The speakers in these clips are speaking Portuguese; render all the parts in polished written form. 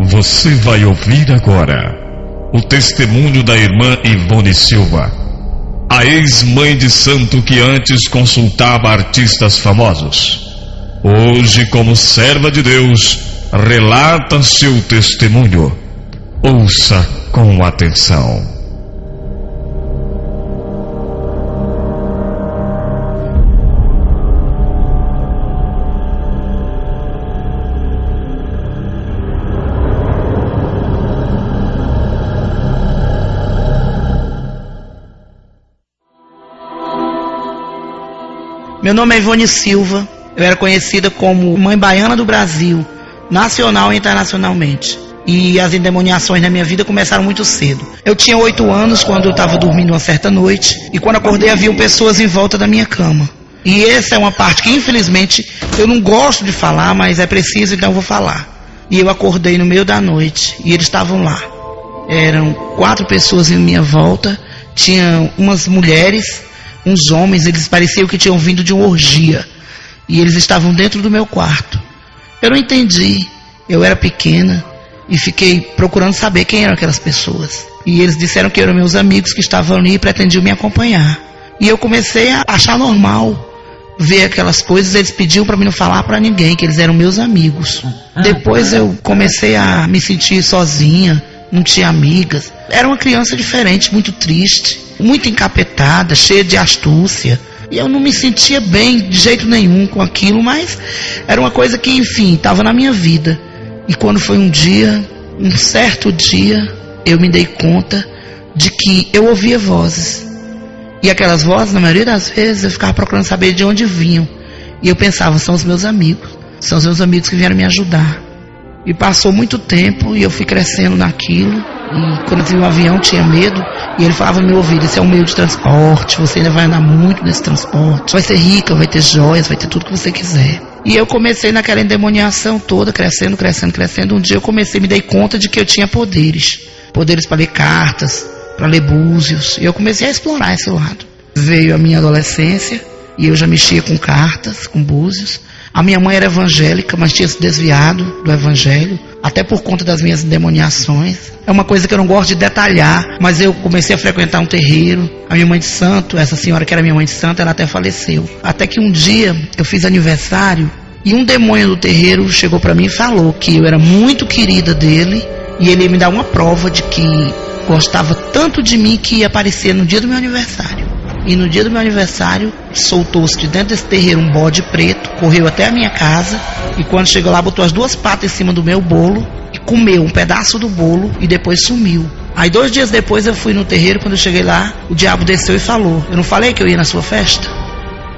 Você vai ouvir agora o testemunho da irmã Ivone Silva, a ex-mãe de santo que antes consultava artistas famosos. Hoje, como serva de Deus, relata seu testemunho. Ouça com atenção. Meu nome é Ivone Silva, eu era conhecida como Mãe Baiana do Brasil, nacional e internacionalmente. E as endemoniações na minha vida começaram muito cedo. Eu tinha 8 anos quando eu estava dormindo uma certa noite, e quando acordei havia pessoas em volta da minha cama. E essa é uma parte que infelizmente eu não gosto de falar, mas é preciso, então eu vou falar. E eu acordei no meio da noite, e eles estavam lá. Eram 4 pessoas em minha volta, tinham umas mulheres, uns homens, eles pareciam que tinham vindo de uma orgia. E eles estavam dentro do meu quarto. Eu não entendi. Eu era pequena e fiquei procurando saber quem eram aquelas pessoas. E eles disseram que eram meus amigos que estavam ali e pretendiam me acompanhar. E eu comecei a achar normal ver aquelas coisas. Eles pediam para mim não falar para ninguém que eles eram meus amigos. Depois eu comecei a me sentir sozinha, não tinha amigas. Era uma criança diferente, muito triste, muito encapetada, cheia de astúcia. E eu não me sentia bem de jeito nenhum com aquilo, mas era uma coisa que, enfim, estava na minha vida. E quando foi um certo dia, eu me dei conta de que eu ouvia vozes. E aquelas vozes, na maioria das vezes, eu ficava procurando saber de onde vinham. E eu pensava, são os meus amigos que vieram me ajudar. E passou muito tempo e eu fui crescendo naquilo. E quando eu vi um avião, tinha medo. E ele falava no meu ouvido, esse é um meio de transporte, você ainda vai andar muito nesse transporte. Vai ser rica, vai ter joias, vai ter tudo que você quiser. E eu comecei naquela endemoniação toda, crescendo. Um dia eu me dei conta de que eu tinha poderes. Poderes para ler cartas, para ler búzios. E eu comecei a explorar esse lado. Veio a minha adolescência e eu já mexia com cartas, com búzios. A minha mãe era evangélica, mas tinha se desviado do evangelho, até por conta das minhas endemoniações. É uma coisa que eu não gosto de detalhar, mas eu comecei a frequentar um terreiro. A minha mãe de santo, essa senhora que era minha mãe de santo, ela até faleceu. Até que um dia eu fiz aniversário e um demônio do terreiro chegou para mim e falou que eu era muito querida dele e ele ia me dar uma prova de que gostava tanto de mim que ia aparecer no dia do meu aniversário. E no dia do meu aniversário, soltou-se de dentro desse terreiro um bode preto, correu até a minha casa, e quando chegou lá, botou as 2 patas em cima do meu bolo, e comeu um pedaço do bolo, e depois sumiu. Aí 2 dias depois eu fui no terreiro, quando eu cheguei lá, o diabo desceu e falou, eu não falei que eu ia na sua festa?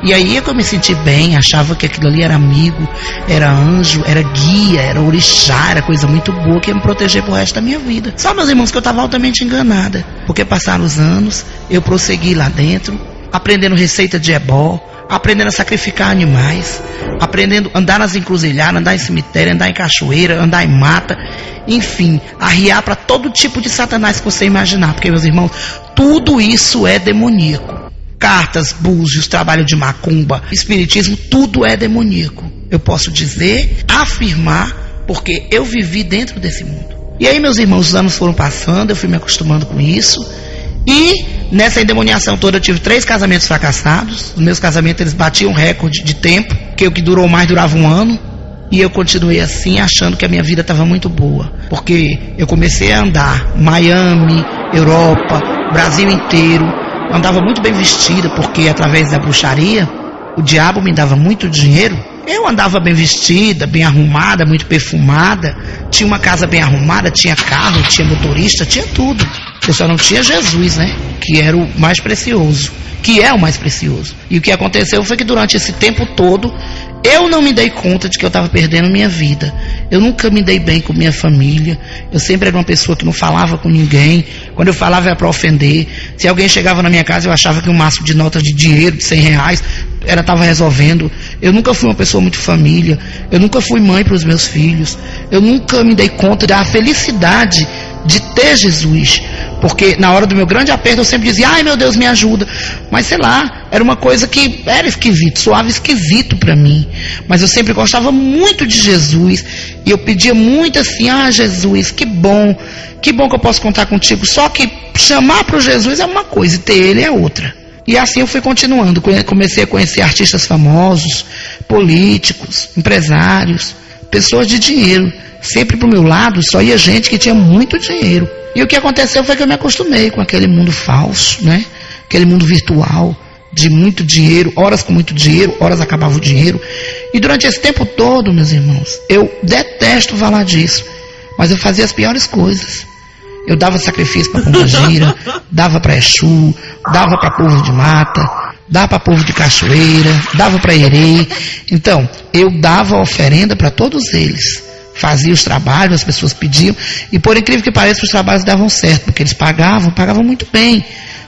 E aí é que eu me senti bem, achava que aquilo ali era amigo, era anjo, era guia, era orixá, era coisa muito boa que ia me proteger pro resto da minha vida. Só, meus irmãos, que eu estava altamente enganada, porque passaram os anos, eu prossegui lá dentro, aprendendo receita de ebó, aprendendo a sacrificar animais, aprendendo a andar nas encruzilhadas, andar em cemitério, andar em cachoeira, andar em mata, enfim, arriar para todo tipo de satanás que você imaginar, porque, meus irmãos, tudo isso é demoníaco. Cartas, búzios, trabalho de macumba, espiritismo, tudo é demoníaco. Eu posso dizer, afirmar, porque eu vivi dentro desse mundo. E aí, meus irmãos, os anos foram passando, eu fui me acostumando com isso. E nessa endemoniação toda eu tive 3 casamentos fracassados. Os meus casamentos, eles batiam recorde de tempo, que o que durou mais durava 1 ano. E eu continuei assim, achando que a minha vida estava muito boa. Porque eu comecei a andar Miami, Europa, Brasil inteiro. Andava muito bem vestida, porque através da bruxaria, o diabo me dava muito dinheiro. Eu andava bem vestida, bem arrumada, muito perfumada. Tinha uma casa bem arrumada, tinha carro, tinha motorista, tinha tudo. Eu só não tinha Jesus, né? Que era o mais precioso. Que é o mais precioso. E o que aconteceu foi que durante esse tempo todo, eu não me dei conta de que eu estava perdendo minha vida. Eu nunca me dei bem com minha família. Eu sempre era uma pessoa que não falava com ninguém. Quando eu falava era para ofender. Se alguém chegava na minha casa, eu achava que um maço de notas de dinheiro, de R$100, estava resolvendo. Eu nunca fui uma pessoa muito família. Eu nunca fui mãe para os meus filhos. Eu nunca me dei conta da felicidade de ter Jesus. porque na hora do meu grande aperto eu sempre dizia, ai meu Deus, me ajuda. Mas sei lá, era uma coisa que era esquisito, soava esquisito para mim. Mas eu sempre gostava muito de Jesus, e eu pedia muito assim, ah Jesus, que bom que eu posso contar contigo. Só que chamar para o Jesus é uma coisa e ter ele é outra. E assim eu fui continuando, comecei a conhecer artistas famosos, políticos, empresários, pessoas de dinheiro. Sempre pro meu lado só ia gente que tinha muito dinheiro. E o que aconteceu foi que eu me acostumei com aquele mundo falso, né? Aquele mundo virtual, de muito dinheiro, horas com muito dinheiro, horas acabava o dinheiro. E durante esse tempo todo, meus irmãos, eu detesto falar disso, mas eu fazia as piores coisas. Eu dava sacrifício para Pombagira, dava para Exu, dava para povo de mata, dava para povo de cachoeira, dava para Erei. Então, eu dava oferenda para todos eles. Fazia os trabalhos, as pessoas pediam, e por incrível que pareça, os trabalhos davam certo, porque eles pagavam muito bem,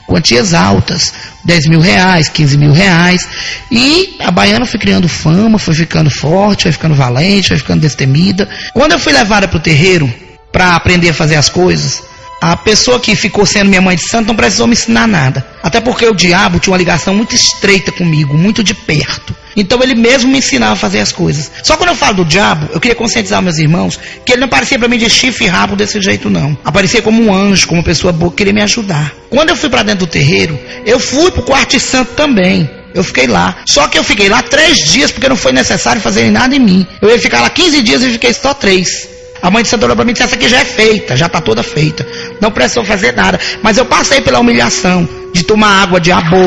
quantias altas, 10 mil reais, 15 mil reais, e a baiana foi criando fama, foi ficando forte, foi ficando valente, foi ficando destemida. Quando eu fui levada para o terreiro, para aprender a fazer as coisas, a pessoa que ficou sendo minha mãe de santo não precisou me ensinar nada. Até porque o diabo tinha uma ligação muito estreita comigo, muito de perto. Então ele mesmo me ensinava a fazer as coisas. Só quando eu falo do diabo, eu queria conscientizar meus irmãos que ele não aparecia para mim de chifre e rabo desse jeito não. Aparecia como um anjo, como uma pessoa boa que queria me ajudar. Quando eu fui para dentro do terreiro, eu fui para o quarto de santo também. Eu fiquei lá. Só que eu fiquei lá 3 dias porque não foi necessário fazer nada em mim. Eu ia ficar lá 15 dias e fiquei só 3. A mãe de santo olhou para mim e disse, essa aqui já é feita, já está toda feita. Não precisou fazer nada. Mas eu passei pela humilhação de tomar água de abô,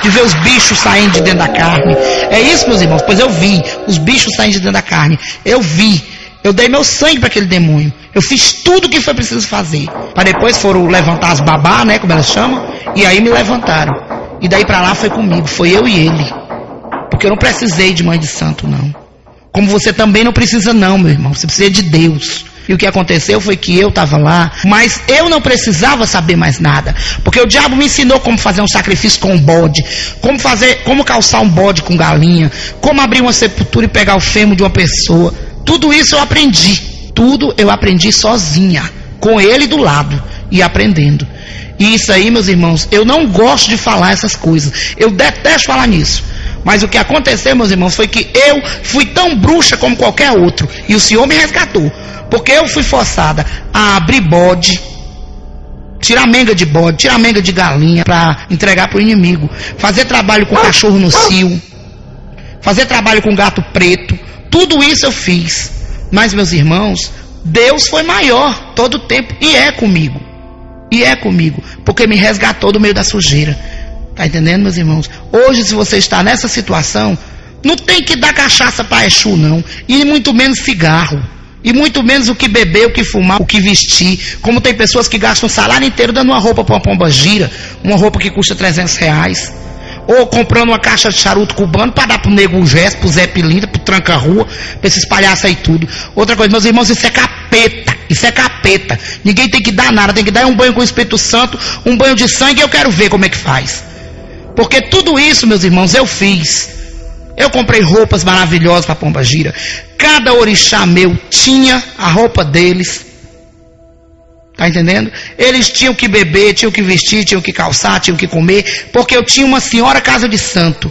de ver os bichos saindo de dentro da carne. É isso, meus irmãos, pois eu vi os bichos saindo de dentro da carne. Eu vi. Eu dei meu sangue para aquele demônio. Eu fiz tudo o que foi preciso fazer. Para depois foram levantar as babá, né, como elas chamam. E aí me levantaram. E daí para lá foi comigo, foi eu e ele. Porque eu não precisei de mãe de santo, não. Como você também não precisa não, meu irmão. Você precisa de Deus. E o que aconteceu foi que eu estava lá, mas eu não precisava saber mais nada. Porque o diabo me ensinou como fazer um sacrifício com um bode, como calçar um bode com galinha, como abrir uma sepultura e pegar o fêmur de uma pessoa. Tudo isso eu aprendi. Tudo eu aprendi sozinha, com ele do lado e aprendendo. E isso aí, meus irmãos, eu não gosto de falar essas coisas. Eu detesto falar nisso. Mas o que aconteceu, meus irmãos, foi que eu fui tão bruxa como qualquer outro. E o Senhor me resgatou. Porque eu fui forçada a abrir bode, tirar menga de bode, tirar menga de galinha para entregar para o inimigo. Fazer trabalho com cachorro no cio. Fazer trabalho com gato preto. Tudo isso eu fiz. Mas, meus irmãos, Deus foi maior todo o tempo. E é comigo. E é comigo. Porque me resgatou do meio da sujeira. Está entendendo, meus irmãos? Hoje, se você está nessa situação, não tem que dar cachaça para Exu, não. E muito menos cigarro. E muito menos o que beber, o que fumar, o que vestir. Como tem pessoas que gastam um salário inteiro dando uma roupa para uma Pombagira, uma roupa que custa 300 reais. Ou comprando uma caixa de charuto cubano para dar pro Nego Gesto, pro Zé Pilintra, pro Tranca-Rua, para esses palhaços aí tudo. Outra coisa, meus irmãos, isso é capeta. Isso é capeta. Ninguém tem que dar nada, tem que dar um banho com o Espírito Santo, um banho de sangue, e eu quero ver como é que faz. Porque tudo isso, meus irmãos, eu fiz. Eu comprei roupas maravilhosas para Pombagira. Cada orixá meu tinha a roupa deles. Tá entendendo? Eles tinham que beber, tinham que vestir, tinham que calçar, tinham que comer. Porque eu tinha uma senhora casa de santo.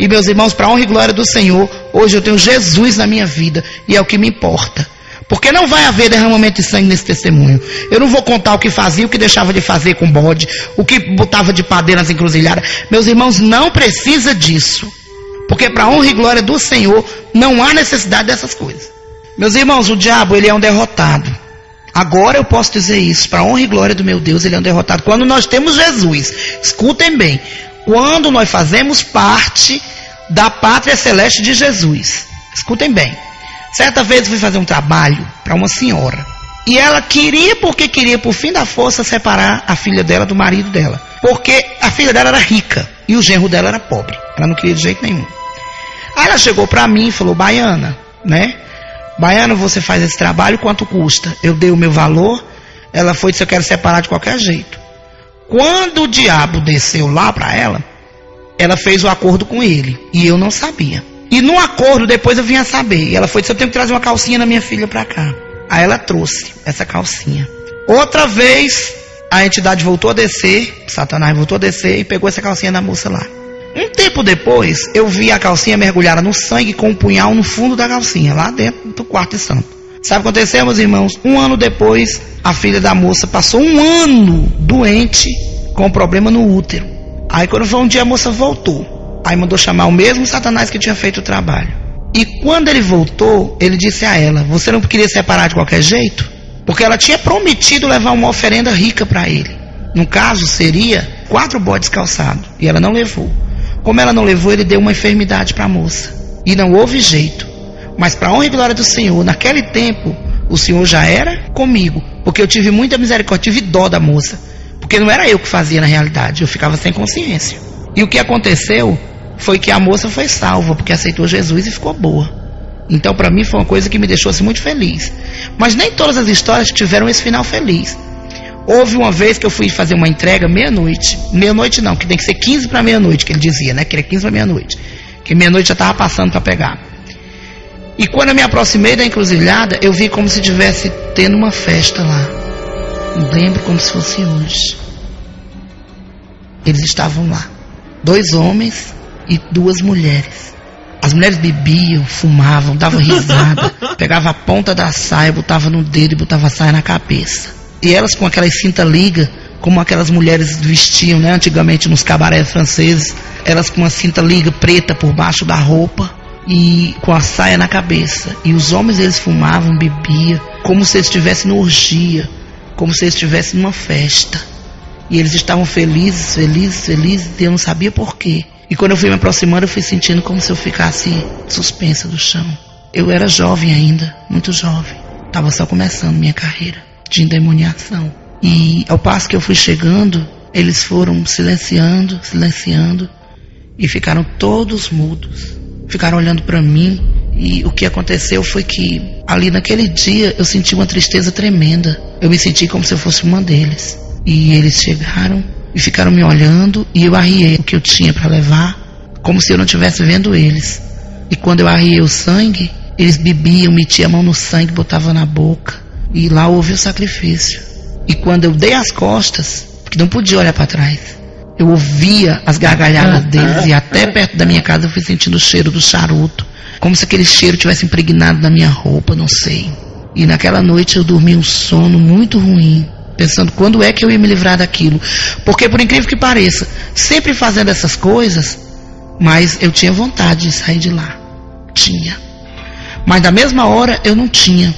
E meus irmãos, para a honra e glória do Senhor, hoje eu tenho Jesus na minha vida. E é o que me importa. Porque não vai haver derramamento de sangue nesse testemunho. Eu não vou contar o que fazia, o que deixava de fazer com bode, o que botava de padeira nas encruzilhadas. Meus irmãos, não precisa disso. Porque para a honra e glória do Senhor, não há necessidade dessas coisas. Meus irmãos, o diabo, ele é um derrotado. Agora eu posso dizer isso, para a honra e glória do meu Deus, ele é um derrotado. Quando nós temos Jesus, escutem bem, quando nós fazemos parte da pátria celeste de Jesus. Escutem bem. Certa vez eu fui fazer um trabalho para uma senhora. E ela queria, porque queria, por fim da força, separar a filha dela do marido dela. Porque a filha dela era rica e o genro dela era pobre. Ela não queria de jeito nenhum. Aí ela chegou para mim e falou, baiana, né? Baiana, você faz esse trabalho, quanto custa? Eu dei o meu valor, ela foi e disse, eu quero separar de qualquer jeito. Quando o diabo desceu lá para ela fez o acordo com ele. E eu não sabia. E no acordo, depois eu vim a saber. E ela foi e disse, eu tenho que trazer uma calcinha da minha filha para cá. Aí ela trouxe essa calcinha. Outra vez, A entidade voltou a descer, Satanás voltou a descer e pegou essa calcinha da moça lá. Um tempo depois, eu vi a calcinha mergulhada no sangue com um punhal no fundo da calcinha, lá dentro do quarto de santo. Sabe o que aconteceu, meus irmãos? Um ano depois, a filha da moça passou um ano doente com problema no útero. Aí quando foi um dia, a moça voltou. Aí mandou chamar o mesmo Satanás que tinha feito o trabalho. E quando ele voltou, ele disse a ela: você não queria separar de qualquer jeito? Porque ela tinha prometido levar uma oferenda rica para ele. No caso, seria 4 bodes calçados. E ela não levou. Como ela não levou, ele deu uma enfermidade para a moça. E não houve jeito. Mas para a honra e glória do Senhor, naquele tempo, o Senhor já era comigo. Porque eu tive muita misericórdia, tive dó da moça. Porque não era eu que fazia na realidade, eu ficava sem consciência. E o que aconteceu foi que a moça foi salva, porque aceitou Jesus e ficou boa. Então para mim foi uma coisa que me deixou assim muito feliz. Mas nem todas as histórias tiveram esse final feliz. Houve uma vez que eu fui fazer uma entrega meia-noite. Meia-noite não, que tem que ser 15 para meia-noite, que ele dizia, né? Que era 15 para meia-noite. Que meia-noite já estava passando para pegar. E quando eu me aproximei da encruzilhada, eu vi como se estivesse tendo uma festa lá. Eu lembro como se fosse hoje. Eles estavam lá. 2 homens e 2 mulheres. As mulheres bebiam, fumavam, davam risada. Pegava a ponta da saia, botava no dedo e botava a saia na cabeça. E elas com aquelas cinta-liga, como aquelas mulheres vestiam, né, antigamente nos cabarés franceses. Elas com uma cinta-liga preta por baixo da roupa e com a saia na cabeça. E os homens, eles fumavam, bebiam, como se eles estivessem numa orgia, como se eles estivessem numa festa. E eles estavam felizes, felizes, felizes, e eu não sabia porquê. E quando eu fui me aproximando, eu fui sentindo como se eu ficasse suspensa do chão. Eu era jovem ainda, muito jovem. Estava só começando minha carreira de endemoniação. E ao passo que eu fui chegando, eles foram silenciando, silenciando, e ficaram todos mudos. Ficaram olhando para mim. E o que aconteceu foi que ali naquele dia eu senti uma tristeza tremenda. Eu me senti como se eu fosse uma deles. E eles chegaram e ficaram me olhando, e eu arriei o que eu tinha para levar, como se eu não estivesse vendo eles. E quando eu arriei o sangue, eles bebiam, metiam a mão no sangue, botavam na boca, e lá houve o sacrifício. E quando eu dei as costas, porque não podia olhar para trás, eu ouvia as gargalhadas deles, e até perto da minha casa eu fui sentindo o cheiro do charuto, como se aquele cheiro tivesse impregnado na minha roupa, não sei. E naquela noite eu dormi um sono muito ruim, pensando quando é que eu ia me livrar daquilo. Porque por incrível que pareça, sempre fazendo essas coisas, mas eu tinha vontade de sair de lá. Tinha. Mas na mesma hora eu não tinha.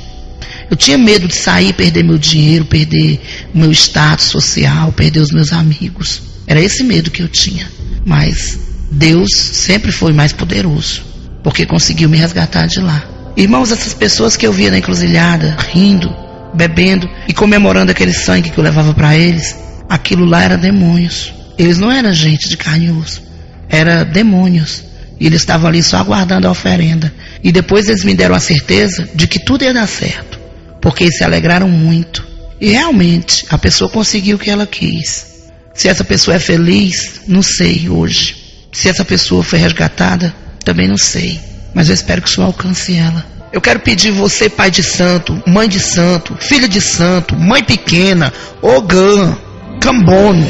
Eu tinha medo de sair, perder meu dinheiro, perder meu status social, perder os meus amigos. Era esse medo que eu tinha. Mas Deus sempre foi mais poderoso, porque conseguiu me resgatar de lá. Irmãos, essas pessoas que eu via na encruzilhada, rindo, bebendo e comemorando aquele sangue que eu levava para eles, aquilo lá era demônios. Eles não eram gente de carne e osso, eram demônios. E eles estavam ali só aguardando a oferenda. E depois eles me deram a certeza de que tudo ia dar certo, porque eles se alegraram muito. E realmente a pessoa conseguiu o que ela quis. Se essa pessoa é feliz, não sei hoje. Se essa pessoa foi resgatada, também não sei. Mas eu espero que o Senhor alcance ela. Eu quero pedir você, pai de santo, mãe de santo, filha de santo, mãe pequena, Ogã, Cambono,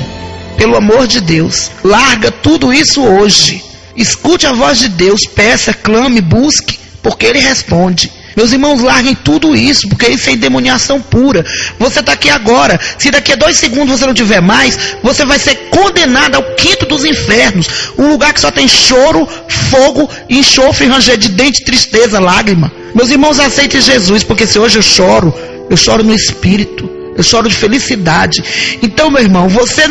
pelo amor de Deus, larga tudo isso hoje. Escute a voz de Deus, peça, clame, busque, porque Ele responde. Meus irmãos, larguem tudo isso, porque isso é endemoniação pura. Você está aqui agora. Se daqui a 2 segundos você não tiver mais, você vai ser condenado ao 5º dos infernos. Um lugar que só tem choro, fogo, enxofre, ranger de dente, tristeza, lágrima. Meus irmãos, aceitem Jesus, porque se hoje eu choro no espírito. Eu choro de felicidade. Então, meu irmão, você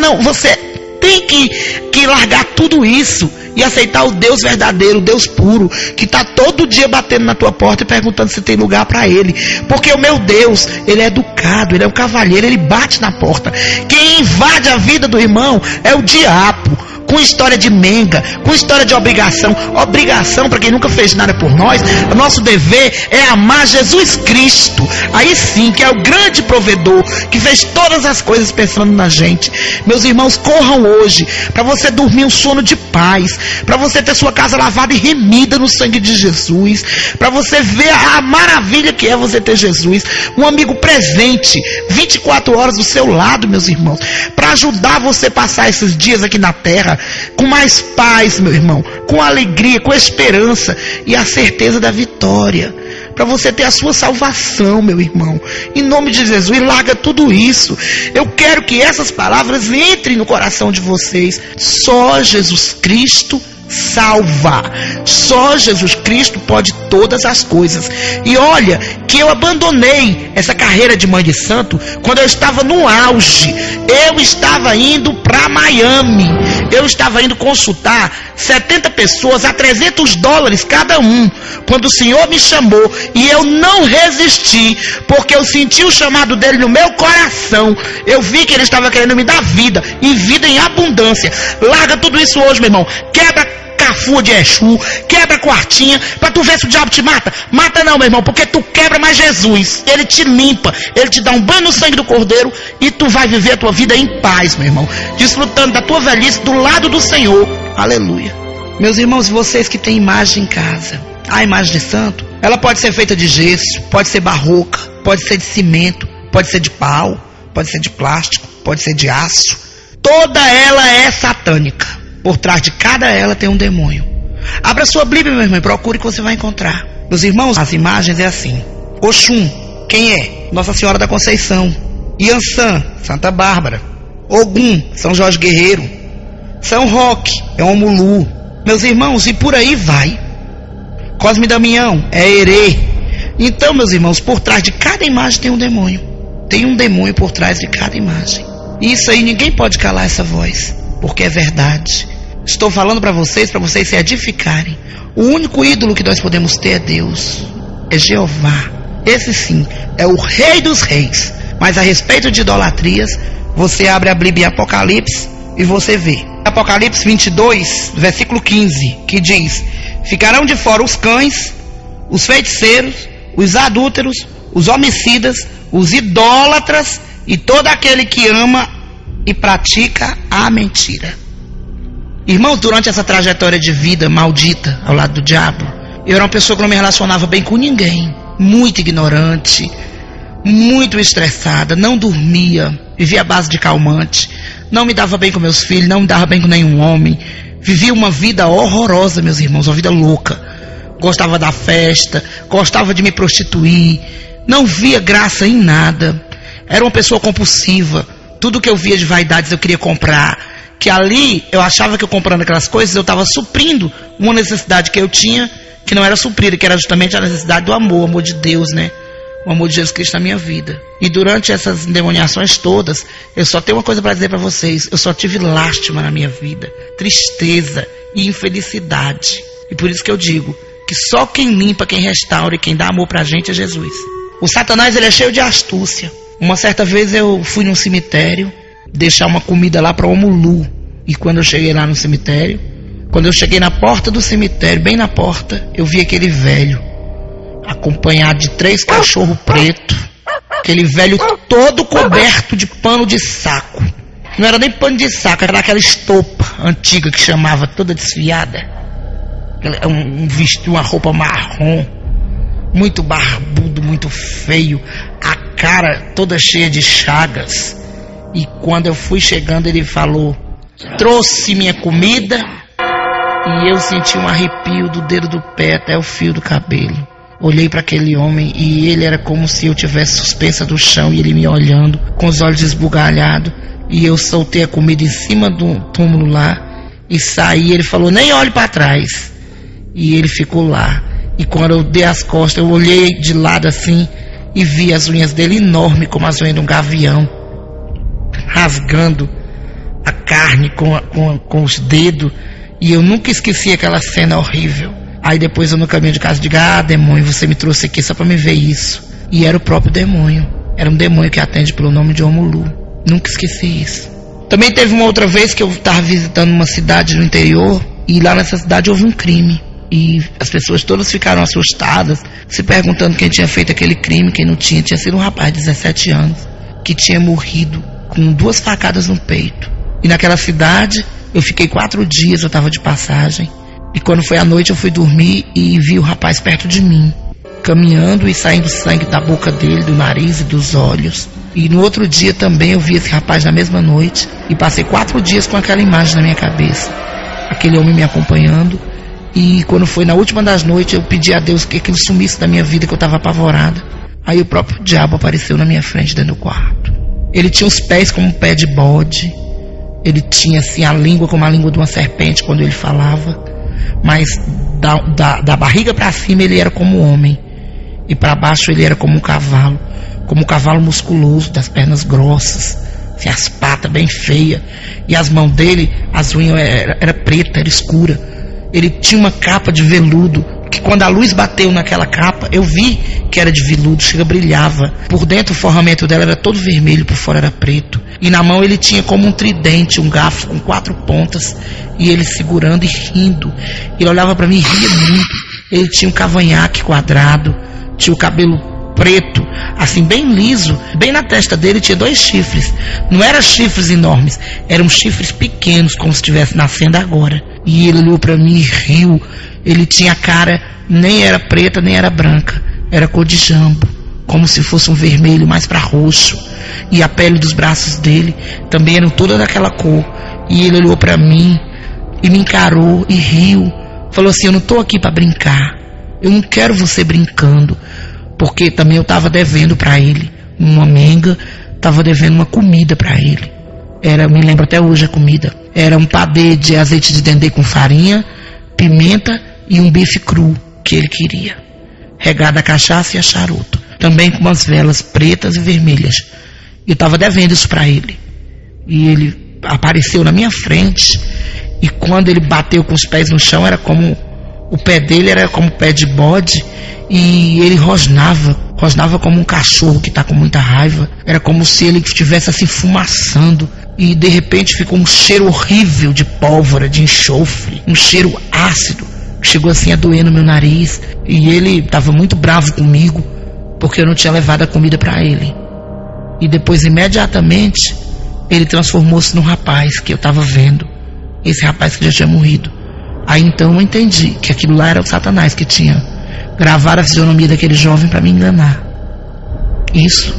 tem que largar tudo isso e aceitar o Deus verdadeiro, o Deus puro, que está todo dia batendo na tua porta e perguntando se tem lugar para Ele. Porque o meu Deus, Ele é educado, Ele é um cavalheiro, Ele bate na porta. Quem invade a vida do irmão é o diabo. com história de menga, com história de obrigação. Obrigação, para quem nunca fez nada por nós, o nosso dever é amar Jesus Cristo. Aí sim, que é o grande provedor, que fez todas as coisas pensando na gente. Meus irmãos, corram hoje, para você dormir um sono de paz, para você ter sua casa lavada e remida no sangue de Jesus, para você ver a maravilha que é você ter Jesus, um amigo presente, 24 horas do seu lado, meus irmãos, para ajudar você a passar esses dias aqui na terra com mais paz, meu irmão, com alegria, com esperança e a certeza da vitória, para você ter a sua salvação, meu irmão, em nome de Jesus. Larga tudo isso. Eu quero que essas palavras entrem no coração de vocês. Só Jesus Cristo salva. Só Jesus Cristo pode todas as coisas. E olha que eu abandonei essa carreira de mãe de santo quando eu estava no auge. Eu estava indo para Miami. Eu estava indo consultar 70 pessoas a $300 cada um, quando o Senhor me chamou, e eu não resisti, porque eu senti o chamado dele no meu coração. Eu vi que ele estava querendo me dar vida, e vida em abundância. Larga tudo isso hoje, meu irmão. Quebra cafua de Exu, quebra quartinha, pra tu ver se o diabo te mata. Mata não, meu irmão, porque tu quebra mais Jesus. Ele te limpa, ele te dá um banho no sangue do Cordeiro, e tu vai viver a tua vida em paz, meu irmão, desfrutando da tua velhice do lado do Senhor. Aleluia. Meus irmãos, vocês que têm imagem em casa, a imagem de santo, ela pode ser feita de gesso, pode ser barroca, pode ser de cimento, pode ser de pau, pode ser de plástico, pode ser de aço. Toda ela é satânica. Por trás de cada ela tem um demônio. Abra sua Bíblia, meu irmão, e procure que você vai encontrar. Meus irmãos, as imagens é assim: Oxum, quem é? Nossa Senhora da Conceição. Iansã, Santa Bárbara. Ogum, São Jorge Guerreiro. São Roque, é Omulu. Meus irmãos, e por aí vai. Cosme Damião, é Herê. Então, meus irmãos, por trás de cada imagem tem um demônio. Tem um demônio por trás de cada imagem. E isso aí ninguém pode calar essa voz, porque é verdade. Estou falando para vocês se edificarem. O único ídolo que nós podemos ter é Deus, é Jeová. Esse sim é o Rei dos Reis. Mas a respeito de idolatrias, você abre a Bíblia em Apocalipse e você vê. Apocalipse 22, versículo 15, que diz: ficarão de fora os cães, os feiticeiros, os adúlteros, os homicidas, os idólatras e todo aquele que ama e pratica a mentira. Irmãos, durante essa trajetória de vida maldita ao lado do diabo, eu era uma pessoa que não me relacionava bem com ninguém, muito ignorante, muito estressada, não dormia, vivia à base de calmante, não me dava bem com meus filhos, não me dava bem com nenhum homem, vivia uma vida horrorosa, meus irmãos, uma vida louca. Gostava da festa, gostava de me prostituir, não via graça em nada, era uma pessoa compulsiva. Tudo que eu via de vaidades eu queria comprar. Que ali eu achava que eu comprando aquelas coisas eu estava suprindo uma necessidade que eu tinha, que não era suprida, que era justamente a necessidade do amor, o amor de Deus, né? O amor de Jesus Cristo na minha vida. E durante essas endemoniações todas, eu só tenho uma coisa para dizer para vocês: eu só tive lástima na minha vida, tristeza e infelicidade. E por isso que eu digo que só quem limpa, quem restaura e quem dá amor pra gente é Jesus. O Satanás, ele é cheio de astúcia. Uma certa vez eu fui num cemitério deixar uma comida lá para Omulu. E quando eu cheguei lá no cemitério, quando eu cheguei na porta do cemitério, bem na porta, eu vi aquele velho acompanhado de 3 cachorros pretos. Aquele velho todo coberto de pano de saco. Não era nem pano de saco, era aquela estopa antiga que chamava, toda desfiada. Uma roupa marrom, muito barbudo, muito feio, a cara toda cheia de chagas. E quando eu fui chegando, ele falou: trouxe minha comida. E eu senti um arrepio do dedo do pé até o fio do cabelo. Olhei para aquele homem e ele era como se eu tivesse suspensa do chão, e ele me olhando com os olhos esbugalhados. E eu soltei a comida em cima do túmulo lá e saí. Ele falou: nem olhe para trás. E ele ficou lá. E quando eu dei as costas, eu olhei de lado assim e vi as unhas dele enormes, como as unhas de um gavião, rasgando a carne com os dedos. E eu nunca esqueci aquela cena horrível. Aí depois eu no caminho de casa digo: ah, demônio, você me trouxe aqui só para me ver isso. E era o próprio demônio. Era um demônio que atende pelo nome de Omulu. Nunca esqueci isso. Também teve uma outra vez que eu estava visitando uma cidade no interior, e lá nessa cidade houve um crime. E as pessoas todas ficaram assustadas, se perguntando quem tinha feito aquele crime, quem não tinha. Tinha sido um rapaz de 17 anos, que tinha morrido com 2 facadas no peito. E naquela cidade, eu fiquei 4 dias, eu estava de passagem. E quando foi à noite, eu fui dormir e vi o rapaz perto de mim, caminhando e saindo sangue da boca dele, do nariz e dos olhos. E no outro dia também eu vi esse rapaz na mesma noite, e passei 4 dias com aquela imagem na minha cabeça, aquele homem me acompanhando. E quando foi na última das noites, eu pedi a Deus que aquilo sumisse da minha vida, que eu estava apavorada. Aí o próprio diabo apareceu na minha frente dentro do quarto. Ele tinha os pés como um pé de bode, ele tinha assim a língua como a língua de uma serpente quando ele falava, mas da barriga para cima ele era como um homem, e para baixo ele era como um cavalo musculoso, das pernas grossas, assim, as patas bem feias, e as mãos dele, as unhas era preta, era escura. Ele tinha uma capa de veludo, que quando a luz bateu naquela capa, eu vi que era de veludo, chega, brilhava. Por dentro o forramento dela era todo vermelho, por fora era preto. E na mão ele tinha como um tridente, um garfo com 4 pontas, e ele segurando e rindo. Ele olhava para mim e ria muito. Ele tinha um cavanhaque quadrado, tinha o cabelo preto, assim bem liso. Bem na testa dele tinha 2 chifres. Não eram chifres enormes, eram chifres pequenos, como se estivesse nascendo agora. E ele olhou para mim e riu. Ele tinha a cara, nem era preta nem era branca, era cor de jambo, como se fosse um vermelho mais para roxo. E a pele dos braços dele também eram toda daquela cor. E ele olhou para mim e me encarou e riu. Falou assim: eu não estou aqui para brincar, eu não quero você brincando. Porque também eu estava devendo para ele uma menga, estava devendo uma comida para ele. Eu me lembro até hoje a comida. Era um padê de azeite de dendê com farinha, pimenta e um bife cru que ele queria, regado a cachaça e a charuto, também com umas velas pretas e vermelhas. Eu estava devendo isso para ele. E ele apareceu na minha frente, e quando ele bateu com os pés no chão, era como o pé dele era como pé de bode, e ele rosnava como um cachorro que está com muita raiva. Era como se ele estivesse assim fumaçando, e de repente ficou um cheiro horrível de pólvora, de enxofre, um cheiro ácido, chegou assim a doer no meu nariz. E ele estava muito bravo comigo, porque eu não tinha levado a comida para ele. E depois, imediatamente, ele transformou-se num rapaz que eu estava vendo, esse rapaz que já tinha morrido. Aí então eu entendi que aquilo lá era o Satanás que tinha gravado a fisionomia daquele jovem para me enganar. Isso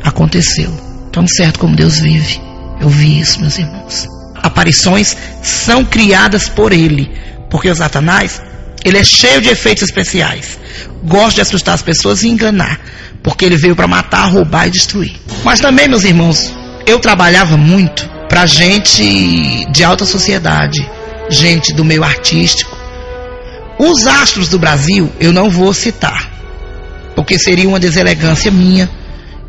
aconteceu. Tão certo como Deus vive, eu vi isso, meus irmãos. Aparições são criadas por ele, porque o Satanás, ele é cheio de efeitos especiais, gosta de assustar as pessoas e enganar, porque ele veio para matar, roubar e destruir. Mas também, meus irmãos, eu trabalhava muito para gente de alta sociedade, gente do meio artístico. Os astros do Brasil eu não vou citar, porque seria uma deselegância minha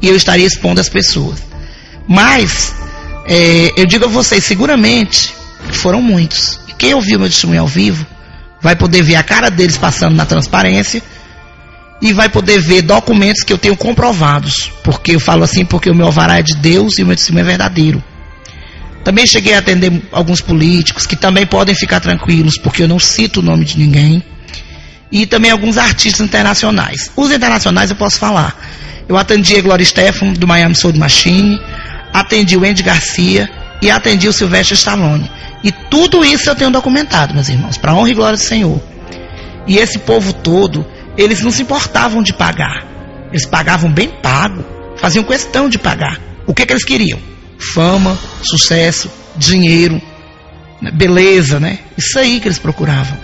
e eu estaria expondo as pessoas. Mas eu digo a vocês, seguramente foram muitos. E quem ouviu meu testemunho ao vivo vai poder ver a cara deles passando na transparência, e vai poder ver documentos que eu tenho comprovados. Porque eu falo assim, porque o meu alvará é de Deus e o meu testemunho é verdadeiro. Também cheguei a atender alguns políticos, que também podem ficar tranquilos, porque eu não cito o nome de ninguém. E também alguns artistas internacionais. Os internacionais eu posso falar. Eu atendi a Gloria Estefan, do Miami Soul Machine, atendi o Andy Garcia e atendi o Sylvester Stallone. E tudo isso eu tenho documentado, meus irmãos, para a honra e glória do Senhor. E esse povo todo, eles não se importavam de pagar. Eles pagavam bem pago, faziam questão de pagar. O que eles queriam? Fama, sucesso, dinheiro, beleza, né? Isso aí que eles procuravam.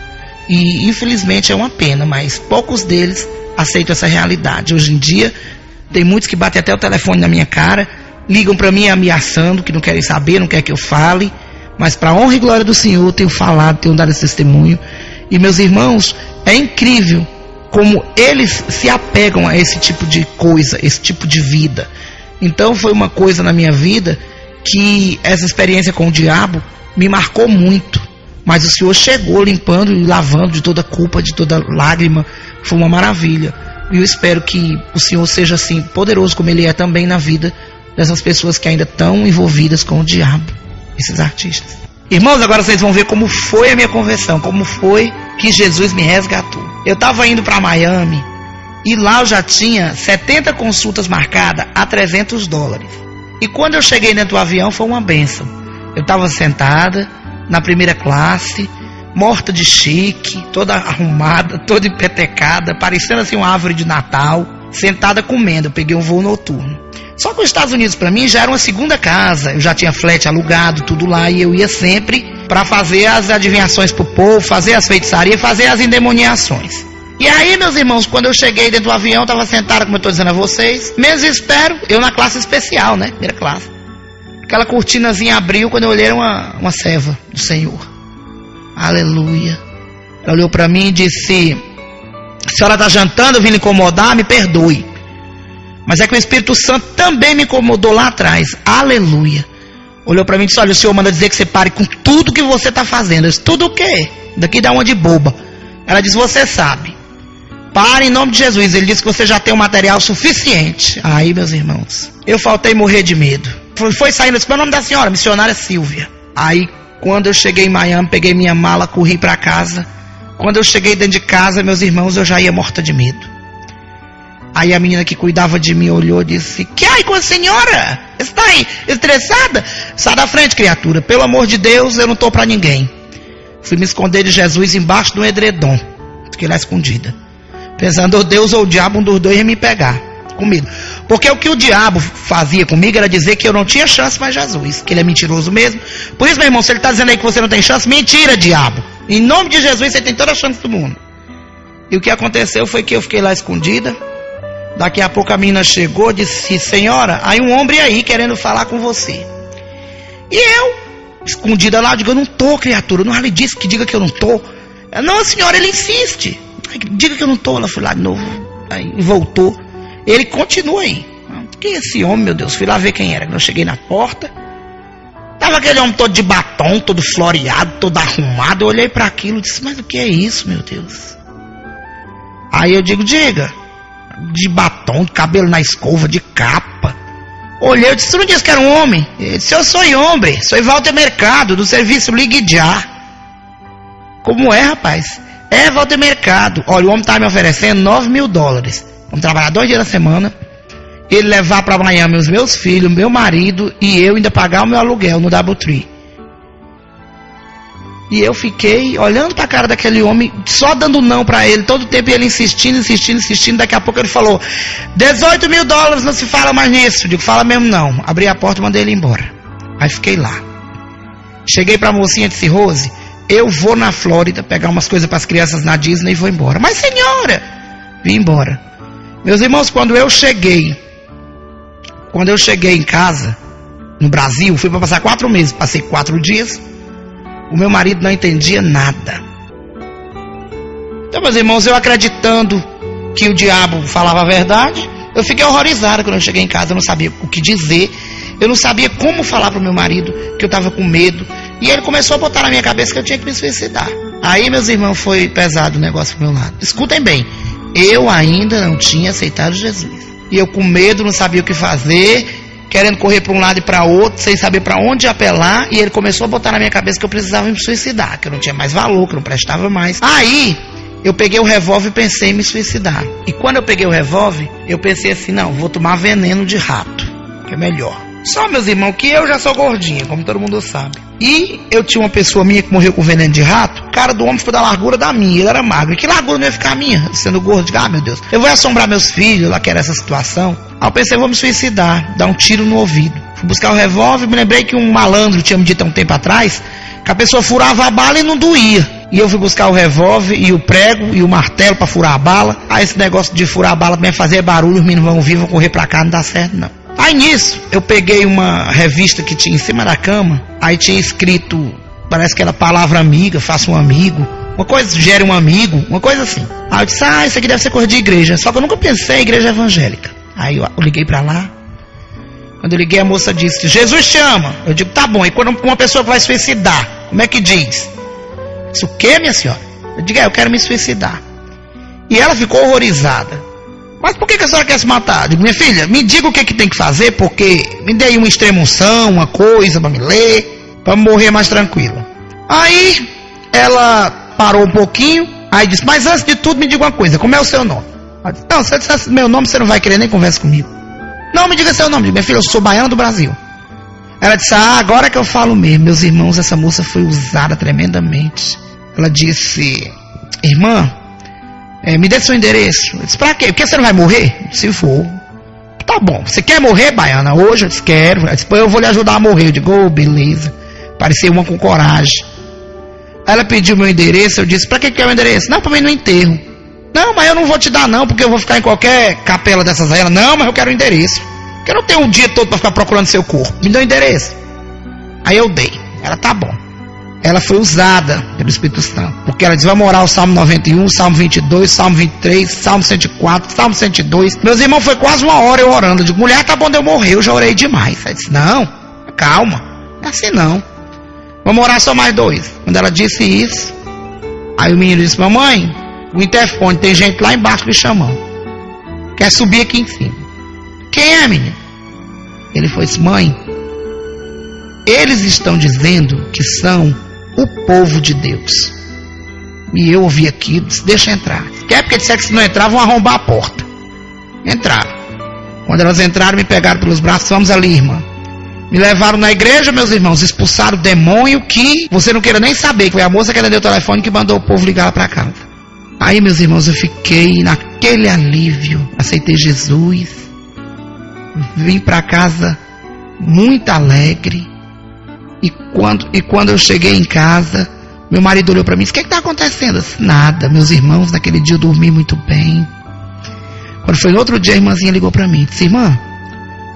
E infelizmente é uma pena, mas poucos deles aceitam essa realidade. Hoje em dia tem muitos que batem até o telefone na minha cara, ligam para mim ameaçando, que não querem saber, não querem que eu fale. Mas para a honra e glória do Senhor, eu tenho falado, tenho dado esse testemunho. E meus irmãos, é incrível como eles se apegam a esse tipo de coisa, esse tipo de vida. Então foi uma coisa na minha vida que essa experiência com o diabo me marcou muito. Mas o Senhor chegou limpando e lavando de toda culpa, de toda lágrima. Foi uma maravilha. E eu espero que o Senhor seja assim poderoso como Ele é também na vida dessas pessoas que ainda estão envolvidas com o diabo, esses artistas. Irmãos, agora vocês vão ver como foi a minha conversão, como foi que Jesus me resgatou. Eu estava indo para Miami e lá eu já tinha 70 consultas marcadas a $300. E quando eu cheguei dentro do avião foi uma bênção. Eu estava sentada na primeira classe, morta de chique, toda arrumada, toda empetecada, parecendo assim uma árvore de Natal, sentada comendo. Eu peguei um voo noturno. Só que os Estados Unidos para mim já era uma segunda casa. Eu já tinha flat alugado, tudo lá, e eu ia sempre para fazer as adivinhações pro povo, fazer as feitiçarias, fazer as endemoniações. E aí, meus irmãos, quando eu cheguei dentro do avião, estava sentado, como eu estou dizendo a vocês, menos espero, eu na classe especial, né, primeira classe. Aquela cortinazinha abriu, quando eu olhei era uma serva do Senhor. Aleluia. Ela olhou para mim e disse: a senhora está jantando, eu vim lhe incomodar, me perdoe. Mas é que o Espírito Santo também me incomodou lá atrás. Aleluia. Olhou para mim e disse: olha, o Senhor manda dizer que você pare com tudo que você está fazendo. Eu disse: tudo o quê? Daqui dá uma de boba. Ela disse: você sabe. Pare em nome de Jesus. Ele disse que você já tem um material suficiente. Aí, meus irmãos, eu faltei morrer de medo. Foi saindo, eu disse: qual é o nome da senhora? Missionária Silvia. Aí, quando eu cheguei em Miami, peguei minha mala, corri para casa. Quando eu cheguei dentro de casa, meus irmãos, eu já ia morta de medo. Aí a menina que cuidava de mim olhou e disse: que aí com a senhora? Está aí estressada? Sai da frente, criatura. Pelo amor de Deus, eu não estou para ninguém. Fui me esconder de Jesus embaixo do edredom. Fiquei lá escondida, pensando: ou Deus ou o diabo, um dos dois ia me pegar. Com medo. Porque o que o diabo fazia comigo era dizer que eu não tinha chance mais Jesus, que ele é mentiroso mesmo. Por isso, meu irmão, se ele está dizendo aí que você não tem chance, mentira, diabo. Em nome de Jesus, você tem toda a chance do mundo. E o que aconteceu foi que eu fiquei lá escondida. Daqui a pouco a menina chegou e disse: senhora, aí um homem aí querendo falar com você. E eu, escondida lá, digo: eu não tô, criatura. Não, ela disse que diga que eu não tô. Não, senhora, ele insiste. Diga que eu não tô. Ela foi lá de novo, aí voltou. Ele continua aí. Quem é esse homem, meu Deus? Fui lá ver quem era. Quando eu cheguei na porta, tava aquele homem todo de batom, todo floreado, todo arrumado. Eu olhei para aquilo e disse: mas o que é isso, meu Deus? Aí eu digo: diga. De batom, de cabelo na escova, de capa. Olhei, eu disse: tu não disse que era um homem? Ele disse: eu sou homem, sou Walter Mercado, do serviço Ligue Já. Como é, rapaz? É, Walter Mercado. Olha, o homem tá me oferecendo $9.000. Vamos trabalhar 2 dias na semana, ele levar para Miami os meus filhos, meu marido, e eu ainda pagar o meu aluguel no Doubletree. E eu fiquei olhando para a cara daquele homem, só dando não para ele todo o tempo, e ele insistindo. Daqui a pouco ele falou: $18.000, não se fala mais nisso. Eu digo: fala mesmo não. Abri a porta e mandei ele embora. Aí fiquei lá. Cheguei para a mocinha e disse: Rose, eu vou na Flórida pegar umas coisas para as crianças na Disney e vou embora. Mas senhora, vim embora. Meus irmãos, quando eu cheguei em casa, no Brasil, fui para passar 4 meses, passei 4 dias. O meu marido não entendia nada. Então, meus irmãos, eu acreditando que o diabo falava a verdade, eu fiquei horrorizado quando eu cheguei em casa. Eu não sabia o que dizer, eu não sabia como falar para o meu marido, que eu estava com medo. E ele começou a botar na minha cabeça que eu tinha que me suicidar. Aí, meus irmãos, foi pesado o negócio pro meu lado. Escutem bem, eu ainda não tinha aceitado Jesus. E eu com medo, não sabia o que fazer, querendo correr para um lado e para outro, sem saber para onde apelar. E ele começou a botar na minha cabeça que eu precisava me suicidar, que eu não tinha mais valor, que eu não prestava mais. Aí eu peguei o revólver e pensei em me suicidar. E quando eu peguei o revólver, eu pensei assim: não, vou tomar veneno de rato, que é melhor. Só, meus irmãos, que eu já sou gordinha, como todo mundo sabe. E eu tinha uma pessoa minha que morreu com veneno de rato. O cara do homem foi da largura da minha, ele era magro. E que largura não ia ficar a minha, sendo gordo? Digo: ah, meu Deus, eu vou assombrar meus filhos, lá que era essa situação. Aí eu pensei: vou me suicidar, dar um tiro no ouvido. Fui buscar o revólver, me lembrei que um malandro tinha me dito há um tempo atrás que a pessoa furava a bala e não doía. E eu fui buscar o revólver e o prego e o martelo para furar a bala. Aí esse negócio de furar a bala também fazer barulho, os meninos vão ouvir, vão correr pra cá, não dá certo não. Aí nisso, eu peguei uma revista que tinha em cima da cama, aí tinha escrito, parece que era palavra amiga, faça um amigo, uma coisa, gere um amigo, uma coisa assim. Aí eu disse: ah, isso aqui deve ser coisa de igreja, só que eu nunca pensei em igreja evangélica. Aí eu liguei pra lá, quando eu liguei a moça disse: Jesus te ama. Eu digo: tá bom, e quando uma pessoa vai suicidar, como é que diz? Isso o quê, minha senhora? Eu digo: eu quero me suicidar. E ela ficou horrorizada. Mas por que a senhora quer se matar? Eu digo, minha filha, me diga o que tem que fazer, porque me dê uma extrema-unção, uma coisa para me ler, para morrer mais tranquilo. Aí ela parou um pouquinho, aí disse, mas antes de tudo me diga uma coisa, como é o seu nome? Ela disse, não, se eu dissesse meu nome, você não vai querer nem conversa comigo. Não, me diga seu nome. Eu digo, minha filha, eu sou baiana do Brasil. Ela disse, agora que eu falo mesmo, meus irmãos, essa moça foi usada tremendamente. Ela disse, irmã, me dê seu endereço. Eu disse, pra quê? Porque você não vai morrer? Se for. Tá bom, você quer morrer, baiana? Hoje? Eu disse, quero. Ela disse, eu vou lhe ajudar a morrer. Eu digo, beleza. Parecia uma com coragem. Aí ela pediu meu endereço, eu disse, pra que quer o endereço? Não, pra mim no enterro. Não, mas eu não vou te dar não, porque eu vou ficar em qualquer capela dessas aí. Ela, não, mas eu quero o endereço. Porque eu não tenho um dia todo pra ficar procurando seu corpo. Me dá o endereço. Aí eu dei. Ela, tá bom. Ela foi usada pelo Espírito Santo. Porque ela disse, vai morar o Salmo 91, Salmo 22, Salmo 23, Salmo 104, Salmo 102. Meus irmãos, foi quase uma hora eu orando. Eu digo, mulher, tá bom de eu morrer, eu já orei demais. Ela disse, não, calma, não é assim não. Vamos orar só mais 2. Quando ela disse isso, aí o menino disse, mamãe, o interfone, tem gente lá embaixo me chamando. Quer subir aqui em cima. Quem é, menino? Ele foi disse, mãe, eles estão dizendo que são o povo de Deus. E eu ouvi aquilo, disse, deixa entrar. Quer porque disseram que se não entrar, vão arrombar a porta. Entraram. Quando elas entraram, me pegaram pelos braços, vamos ali, irmã. Me levaram na igreja, meus irmãos, expulsaram o demônio que você não queira nem saber, que foi a moça que atendeu o telefone que mandou o povo ligar lá para casa. Aí, meus irmãos, eu fiquei naquele alívio, aceitei Jesus, vim para casa muito alegre, e quando eu cheguei em casa, meu marido olhou para mim e disse, o que está acontecendo? Eu disse, nada, meus irmãos, naquele dia eu dormi muito bem. Quando foi no outro dia, a irmãzinha ligou para mim e disse, irmã,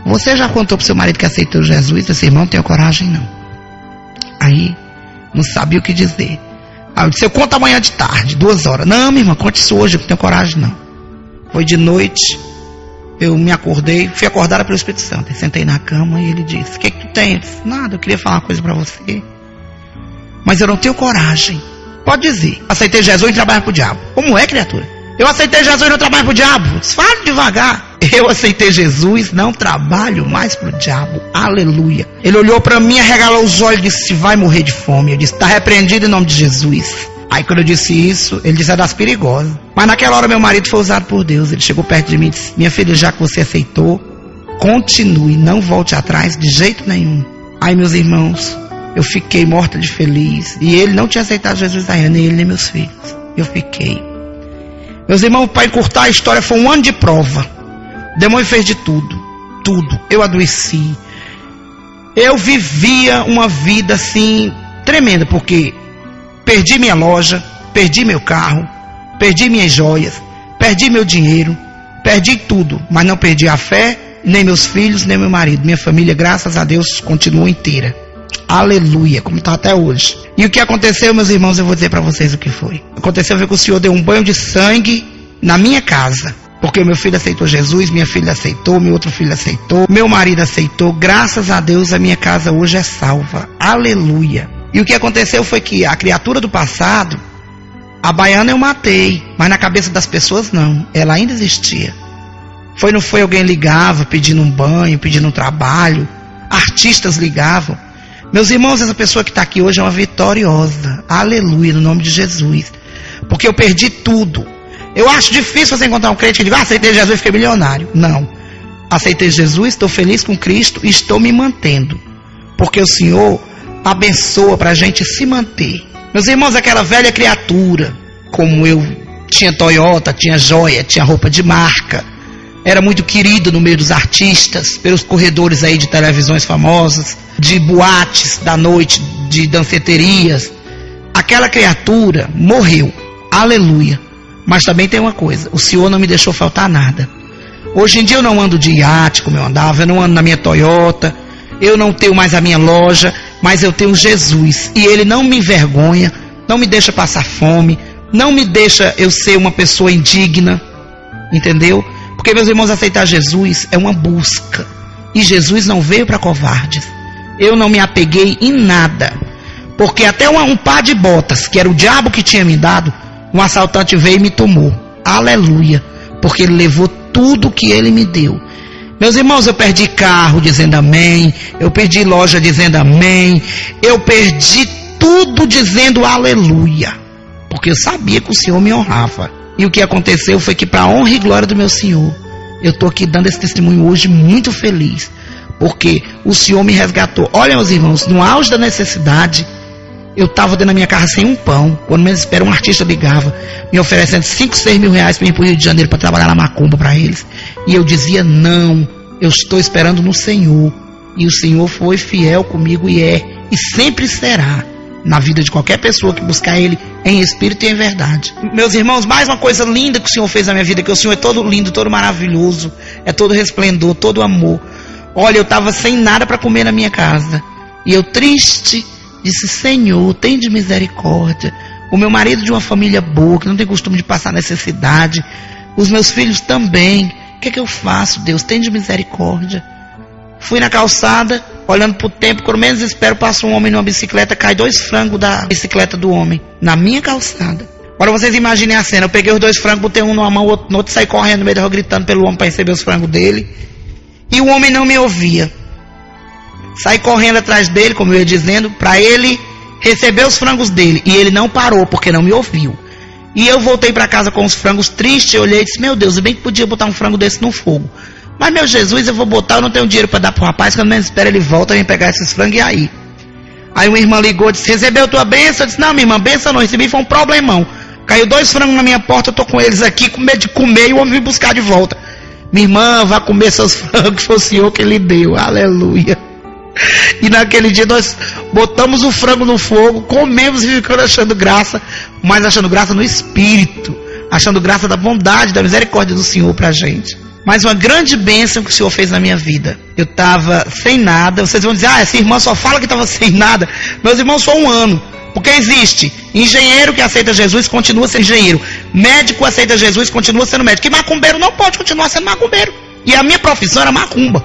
você já contou pro seu marido que aceitou Jesus? Esse irmão não tem coragem não. Aí, não sabia o que dizer. Aí eu disse, eu conto amanhã de tarde, 2 horas. Não, minha irmã, conte isso hoje, eu não tenho coragem não. Foi de noite, eu me acordei, fui acordada pelo Espírito Santo. Eu sentei na cama e ele disse, o que tu tem? Eu disse, nada, eu queria falar uma coisa pra você. Mas eu não tenho coragem. Pode dizer, aceitei Jesus e trabalho pro diabo. Como é, criatura? Eu aceitei Jesus e não trabalho pro diabo. Fale devagar. Eu aceitei Jesus, não trabalho mais pro diabo. Aleluia. Ele olhou para mim, arregalou os olhos e disse, vai morrer de fome. Eu disse, está repreendido em nome de Jesus. Aí quando eu disse isso, ele disse, é das perigosas. Mas naquela hora meu marido foi usado por Deus. Ele chegou perto de mim e disse, minha filha, já que você aceitou, continue, não volte atrás de jeito nenhum. Aí, meus irmãos, eu fiquei morta de feliz. E ele não tinha aceitado Jesus ainda, nem ele nem meus filhos. Eu fiquei. Meus irmãos, para encurtar a história, foi 1 ano de prova. O demônio fez de tudo. Tudo. Eu adoeci. Eu vivia uma vida assim, tremenda, porque perdi minha loja, perdi meu carro, perdi minhas joias, perdi meu dinheiro, perdi tudo, mas não perdi a fé, nem meus filhos, nem meu marido. Minha família, graças a Deus, continuou inteira. Aleluia, como está até hoje. E o que aconteceu, meus irmãos, eu vou dizer para vocês o que foi. Aconteceu que o Senhor deu um banho de sangue na minha casa. Porque meu filho aceitou Jesus, minha filha aceitou, meu outro filho aceitou, meu marido aceitou. Graças a Deus a minha casa hoje é salva. Aleluia. E o que aconteceu foi que a criatura do passado, a baiana eu matei, mas na cabeça das pessoas não. Ela ainda existia. Não foi alguém ligava pedindo um banho, pedindo um trabalho. Artistas ligavam. Meus irmãos, essa pessoa que está aqui hoje é uma vitoriosa. Aleluia, no nome de Jesus. Porque eu perdi tudo. Eu acho difícil você encontrar um crente que diga, aceitei Jesus e fiquei milionário. Não. Aceitei Jesus, estou feliz com Cristo e estou me mantendo. Porque o Senhor abençoa para a gente se manter. Meus irmãos, aquela velha criatura, como eu, tinha Toyota, tinha joia, tinha roupa de marca. Era muito querido no meio dos artistas, pelos corredores aí de televisões famosas, de boates da noite, de danceterias. Aquela criatura morreu. Aleluia. Mas também tem uma coisa, o Senhor não me deixou faltar nada. Hoje em dia eu não ando de iate como eu andava, eu não ando na minha Toyota, eu não tenho mais a minha loja, mas eu tenho Jesus. E Ele não me envergonha, não me deixa passar fome, não me deixa eu ser uma pessoa indigna, entendeu? Porque, meus irmãos, aceitar Jesus é uma busca. E Jesus não veio para covardes. Eu não me apeguei em nada. Porque até um par de botas, que era o diabo que tinha me dado, um assaltante veio e me tomou. Aleluia. Porque ele levou tudo que ele me deu. Meus irmãos, eu perdi carro dizendo amém, eu perdi loja dizendo amém, eu perdi tudo dizendo aleluia, porque eu sabia que o Senhor me honrava. E o que aconteceu foi que, para a honra e glória do meu Senhor, eu estou aqui dando esse testemunho hoje muito feliz, porque o Senhor me resgatou. Olha, meus irmãos, no auge da necessidade, eu estava dentro da minha casa sem um pão. Quando menos espera, um artista ligava, me oferecendo 5, 6 mil reais para ir para o Rio de Janeiro para trabalhar na macumba para eles. E eu dizia, não, eu estou esperando no Senhor. E o Senhor foi fiel comigo e é, e sempre será, na vida de qualquer pessoa que buscar Ele em espírito e em verdade. Meus irmãos, mais uma coisa linda que o Senhor fez na minha vida, que o Senhor é todo lindo, todo maravilhoso, é todo resplendor, todo amor. Olha, eu estava sem nada para comer na minha casa, e eu triste, disse, Senhor, tem de misericórdia. O meu marido de uma família boa, que não tem costume de passar necessidade, os meus filhos também, o que é que eu faço, Deus? Tem de misericórdia. Fui na calçada, olhando pro tempo, quando menos espero, passa um homem numa bicicleta, cai 2 frangos da bicicleta do homem, na minha calçada. Agora vocês imaginem a cena, eu peguei os 2 frangos, botei um numa mão, outro no outro, saí correndo no meio da rua, gritando pelo homem para receber os frangos dele, e o homem não me ouvia. Saí correndo atrás dele, como eu ia dizendo, para ele receber os frangos dele, e ele não parou, porque não me ouviu. E eu voltei para casa com os frangos tristes, eu olhei e disse, meu Deus, eu bem que podia botar um frango desse no fogo. Mas, meu Jesus, eu vou botar, eu não tenho dinheiro para dar pro rapaz, quando menos espera ele volta, vem pegar esses frangos e aí. Aí uma irmã ligou e disse, recebeu tua bênção? Eu disse, não, minha irmã, bênção não recebi, foi um problemão. Caiu 2 frangos na minha porta, eu tô com eles aqui, com medo de comer, e o homem me buscar de volta. Minha irmã, vá comer seus frangos, foi o Senhor que lhe deu, aleluia. E naquele dia nós botamos o frango no fogo, comemos e ficamos achando graça, mas achando graça no Espírito, achando graça da bondade, da misericórdia do Senhor pra gente. Mas uma grande bênção que o Senhor fez na minha vida. Eu estava sem nada. Vocês vão dizer, essa irmã só fala que estava sem nada. Meus irmãos, foi um ano. Porque existe engenheiro que aceita Jesus, continua sendo engenheiro. Médico aceita Jesus, continua sendo médico. E macumbeiro não pode continuar sendo macumbeiro. E a minha profissão era macumba.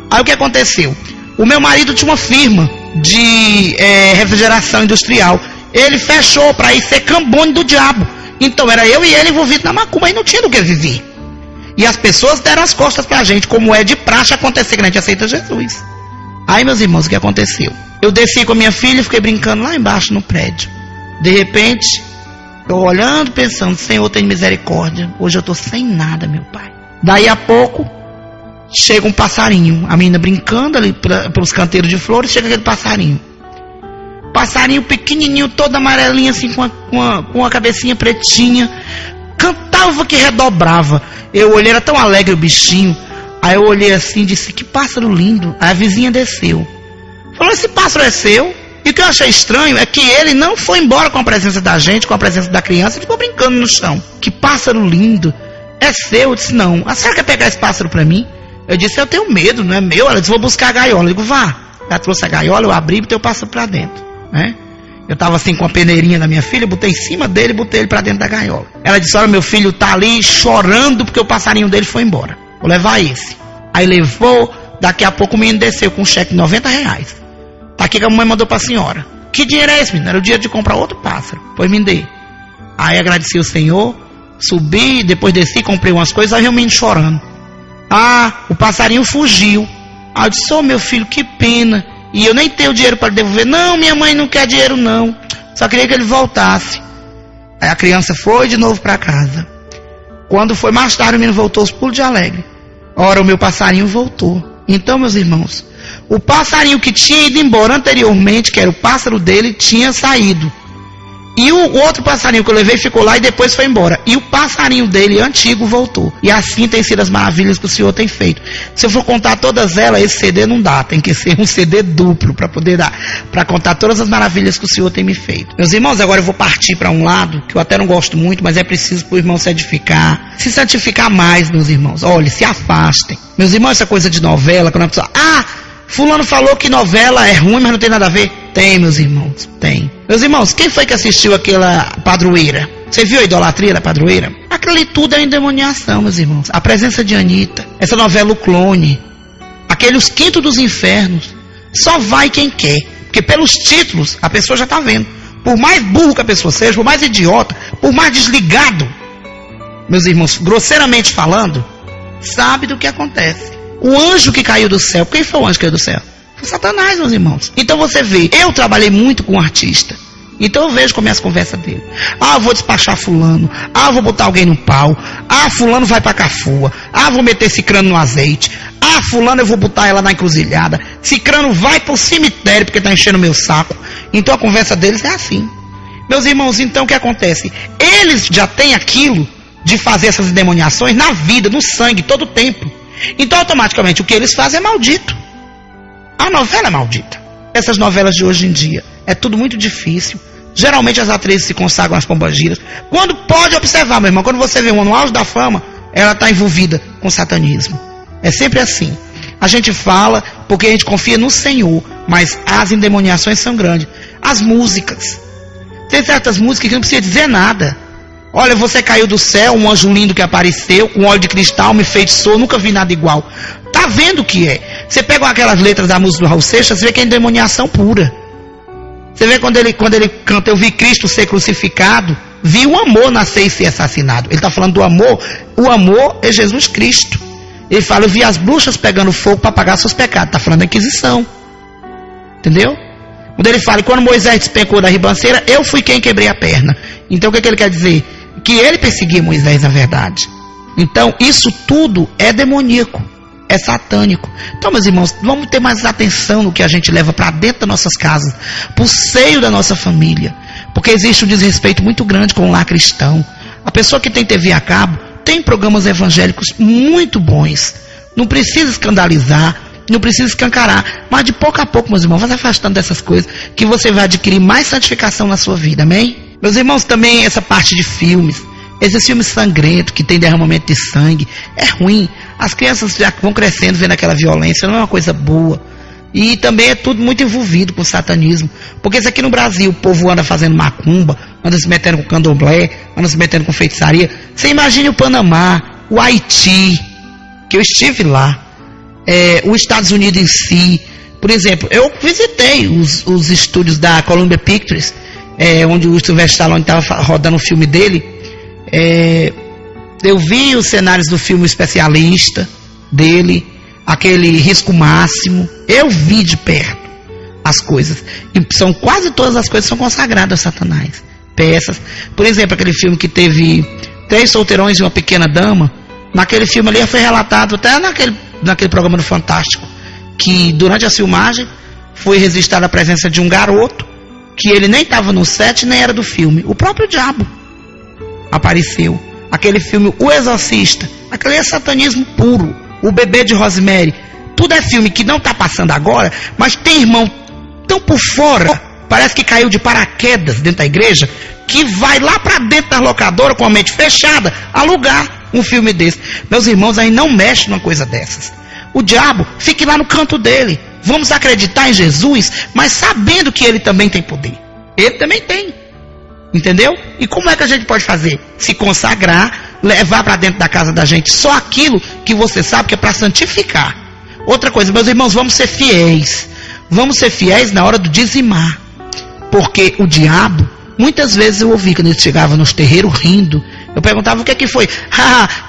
Aí o que aconteceu? O meu marido tinha uma firma de refrigeração industrial. Ele fechou para ir ser cambone do diabo. Então era eu e ele envolvidos na macumba. E não tinha do que viver. E as pessoas deram as costas pra gente, como é de praxe acontecer que a gente aceita Jesus. Aí, meus irmãos, o que aconteceu? Eu desci com a minha filha e fiquei brincando lá embaixo no prédio. De repente, eu olhando, pensando, Senhor, tem misericórdia. Hoje eu tô sem nada, meu pai. Daí a pouco, chega um passarinho. A menina brincando ali pelos canteiros de flores, chega aquele passarinho. Passarinho pequenininho, todo amarelinho, assim, com a cabecinha pretinha. Cantava que redobrava. Eu olhei, era tão alegre o bichinho. Aí eu olhei assim e disse, que pássaro lindo. Aí a vizinha desceu. Falou, esse pássaro é seu? E o que eu achei estranho é que ele não foi embora com a presença da gente, com a presença da criança, ele ficou brincando no chão. Que pássaro lindo. É seu? Eu disse, não. A senhora quer pegar esse pássaro pra mim? Eu disse, eu tenho medo, não é meu. Ela disse, vou buscar a gaiola. Eu digo, vá. Ela trouxe a gaiola, eu abri e botei o pássaro pra dentro, né? Eu estava assim com a peneirinha da minha filha, botei em cima dele e botei ele para dentro da gaiola. Ela disse, olha, meu filho tá ali chorando porque o passarinho dele foi embora. Vou levar esse. Aí levou, daqui a pouco o menino desceu com um cheque de 90 reais. Tá aqui que a mamãe mandou para a senhora. Que dinheiro é esse, menino? Era o dinheiro de comprar outro pássaro. Pois me dê. Aí agradeci o Senhor, subi, depois desci, comprei umas coisas, aí o menino chorando. O passarinho fugiu. Aí eu disse, meu filho, que pena. E eu nem tenho dinheiro para devolver. Não, minha mãe não quer dinheiro não. Só queria que ele voltasse. Aí a criança foi de novo para casa. Quando foi mais tarde, o menino voltou aos pulos de alegre. Ora, o meu passarinho voltou. Então, meus irmãos, o passarinho que tinha ido embora anteriormente, que era o pássaro dele, tinha saído. E o outro passarinho que eu levei ficou lá e depois foi embora. E o passarinho dele, antigo, voltou. E assim tem sido as maravilhas que o Senhor tem feito. Se eu for contar todas elas, esse CD não dá. Tem que ser um CD duplo para poder dar. Para contar todas as maravilhas que o Senhor tem me feito. Meus irmãos, agora eu vou partir para um lado, que eu até não gosto muito, mas é preciso para o irmão se edificar. Se santificar mais, meus irmãos. Olha, se afastem. Meus irmãos, essa coisa de novela, quando a pessoa... fulano falou que novela é ruim, mas não tem nada a ver. Tem, meus irmãos, tem. Meus irmãos, quem foi que assistiu aquela Padroeira? Você viu a idolatria da Padroeira? Aquilo ali tudo é endemoniação, meus irmãos. A presença de Anitta, essa novela O Clone, aqueles Quinto dos Infernos, só vai quem quer. Porque pelos títulos, a pessoa já está vendo. Por mais burro que a pessoa seja, por mais idiota, por mais desligado, meus irmãos, grosseiramente falando, sabe do que acontece. O anjo que caiu do céu, quem foi o anjo que caiu do céu? Foi Satanás, meus irmãos. Então você vê, eu trabalhei muito com um artista. Então eu vejo como é as conversas dele. Ah, eu vou despachar fulano. Ah, eu vou botar alguém no pau. Ah, fulano vai pra Cafua. Ah, vou meter cicrano no azeite. Ah, fulano eu vou botar ela na encruzilhada. Cicrano vai pro cemitério porque tá enchendo meu saco. Então a conversa deles é assim. Meus irmãos, então o que acontece? Eles já têm aquilo de fazer essas endemoniações na vida, no sangue, todo o tempo. Então automaticamente o que eles fazem é maldito. A novela é maldita. Essas novelas de hoje em dia é tudo muito difícil. Geralmente as atrizes se consagram às pombagiras. Quando pode observar, meu irmão, quando você vê uma no auge da fama, ela está envolvida com satanismo. É sempre assim. A gente fala porque a gente confia no Senhor, mas as endemoniações são grandes. As músicas. Tem certas músicas que não precisa dizer nada. Olha, você caiu do céu, um anjo lindo que apareceu, com óleo de cristal, me enfeitiçou, nunca vi nada igual. Tá vendo o que é? Você pega aquelas letras da música do Raul Seixas, você vê que é endemoniação pura. Você vê quando ele canta, eu vi Cristo ser crucificado, vi o amor nascer e ser assassinado. Ele está falando do amor, o amor é Jesus Cristo. Ele fala, eu vi as bruxas pegando fogo para pagar seus pecados. Está falando da Inquisição. Entendeu? Quando ele fala, quando Moisés despencou da ribanceira, eu fui quem quebrei a perna. Então o que ele quer dizer? Que ele perseguia Moisés na verdade. Então isso tudo é demoníaco, é satânico. Então, meus irmãos, vamos ter mais atenção no que a gente leva para dentro das nossas casas, para o seio da nossa família, porque existe um desrespeito muito grande com o lar cristão. A pessoa que tem TV a cabo tem programas evangélicos muito bons, não precisa escandalizar, não precisa escancarar, mas de pouco a pouco, meus irmãos, vai se afastando dessas coisas, que você vai adquirir mais santificação na sua vida, amém? Meus irmãos, também essa parte de filmes, esses filmes sangrentos, que tem derramamento de sangue, é ruim. As crianças já vão crescendo vendo aquela violência, não é uma coisa boa. E também é tudo muito envolvido com satanismo. Porque isso aqui no Brasil, o povo anda fazendo macumba, anda se metendo com candomblé, anda se metendo com feitiçaria. Você imagine o Panamá, o Haiti, que eu estive lá, os Estados Unidos em si. Por exemplo, eu visitei os estúdios da Columbia Pictures, onde o Sylvester Stallone estava rodando o filme dele. Eu vi os cenários do filme Especialista dele, aquele Risco Máximo. Eu vi de perto as coisas, e são quase todas as coisas são consagradas a Satanás. Peças, por exemplo, aquele filme que teve 3 solteirões e uma pequena dama. Naquele filme ali foi relatado, até naquele programa do Fantástico, que durante a filmagem foi registrada a presença de um garoto, que ele nem estava no set, nem era do filme. O próprio diabo apareceu. Aquele filme O Exorcista, aquele é satanismo puro. O Bebê de Rosemary, tudo é filme que não está passando agora, mas tem irmão tão por fora, parece que caiu de paraquedas dentro da igreja, que vai lá para dentro da locadora com a mente fechada, alugar um filme desse. Meus irmãos, aí não mexe numa coisa dessas. O diabo fique lá no canto dele. Vamos acreditar em Jesus, mas sabendo que ele também tem poder. Ele também tem. Entendeu? E como é que a gente pode fazer? Se consagrar, levar para dentro da casa da gente só aquilo que você sabe que é para santificar. Outra coisa, meus irmãos, vamos ser fiéis. Vamos ser fiéis na hora do dizimar. Porque o diabo, muitas vezes eu ouvi quando ele chegava nos terreiros rindo. Eu perguntava o que foi.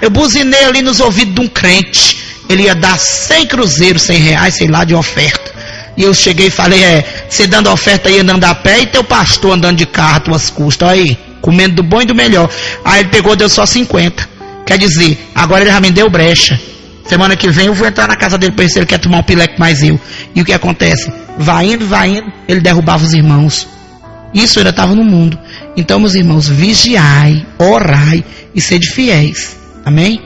Eu buzinei ali nos ouvidos de um crente. Ele ia dar 100 cruzeiros, 100 reais, sei lá, de oferta. E eu cheguei e falei, você dando oferta aí andando a pé e teu pastor andando de carro, tuas custas, olha aí, comendo do bom e do melhor. Aí ele pegou, deu só 50. Quer dizer, agora ele já me deu brecha. Semana que vem eu vou entrar na casa dele para ver se ele quer tomar um pileque mais eu. E o que acontece? Vai indo, ele derrubava os irmãos. Isso ainda estava no mundo. Então, meus irmãos, vigiai, orai e sede fiéis. Amém?